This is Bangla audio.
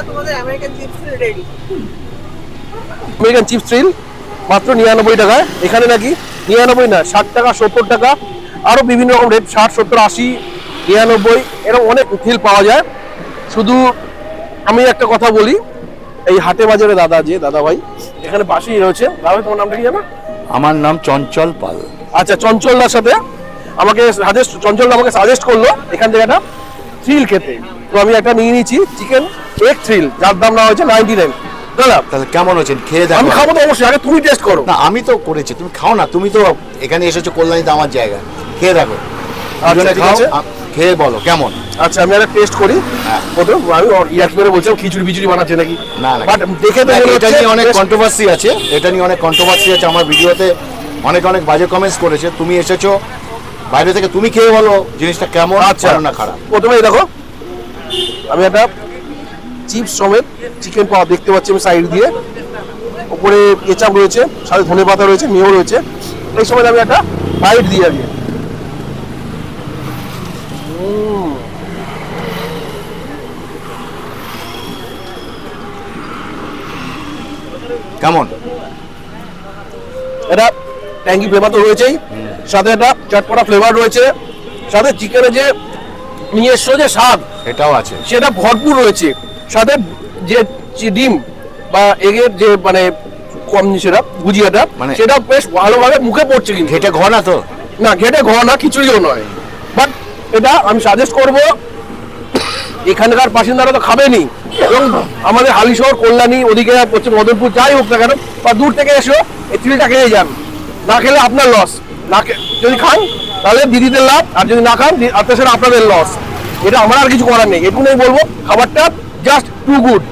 তোমাদের American chips ready. American chips thrill মাত্র 99 টাকায়। এখানে নাকি 99 না, 60 টাকা, 70 টাকা, আরো বিভিন্ন রকম রেট, 60, 70, 80, 99 এরকম অনেক থ্রিল পাওয়া যায়। শুধু আমি একটা কথা বলি, এই হাটে বাজারে দাদা ভাই এখানে পাশেই রয়েছে। দাদা তোমার নামটা কি জানো? আমার নাম চঞ্চল পাল। আচ্ছা, চঞ্চলদার সাথে চঞ্চলদা আমাকে সাজেস্ট করলো এখান থেকে একটা থ্রিল খেতে। তো আমি একটা নিয়ে নিয়েছি চিকেন এগ থ্রিল, যার দাম না হচ্ছে 99। দাদা তাহলে কেমন হচ্ছে খেয়ে দেখো। আমি খাবো তো অবশ্যই, আগে তুমি টেস্ট করো। না আমি তো করেছি, তুমি খাও না, তুমি তো এখানে এসেছো কল্যাণীতে আমার জায়গা, খেয়ে দেখো। আচ্ছা, ঠিক আছে, খেয়ে বলো কেমন। আচ্ছা আমি একটা টেস্ট করি। প্রথম আমি ইয়ার করে বলছিলাম খিচুড়ি বানাচ্ছে নাকি, না না, বাট দেখে তো এটা নিয়ে অনেক কন্ট্রোভার্সি আছে, আমার ভিডিওতে অনেক বাজে কমেন্টস করেছে। তুমি এসেছো বাইরে থেকে, তুমি খেয়ে বলো জিনিসটা কেমন, আচ্ছা না খারাপ। প্রথমেই দেখো আমি একটা চিপস সমেত চিকেন পাওয়া দেখতে পাচ্ছি আমি সাইড দিয়ে, উপরে কেচাপ রয়েছে, সাথে ধনে পাতা রয়েছে, মেয়ো রয়েছে। এই সময় আমি একটা বাইট দিয়ে আগে। কেমন? এটা ট্যাঙ্গি ফ্লেভার তো রয়েছেই, সাথে একটা চটপটা ফ্লেভার রয়েছে, সাথে চিকেনের যে নিজস্ব যে স্বাদ এটাও আছে, সেটা ভরপুর রয়েছে। সাথে যে ডিম বা এগের যে মানে কম সেটা ভুজিয়াটা, মানে সেটা বেশ ভালোভাবে মুখে পড়ছে। কিন্তু ঘেটে ঘ না তো, না ঘেটে ঘ না, খিচুড়িও নয়। বাট এটা আমি সাজেস্ট করব, এখানকার বাসিন্দারা তো খাবেনি, এবং আমাদের হালিশহর, কল্যাণী, ওদিকে পশ্চিম মদনপুর যাই হোক না কেন, বা দূর থেকে এসো এই থ্রিলটা খেয়ে যান। না খেলে আপনার লস, যদি খান তাহলে দিদিদের লাভ, আর যদি না খান আপনার আপনাদের লস। এটা আমার আর কিছু করার নেই, এটুকুই বলবো, খাবারটা জাস্ট টু গুড।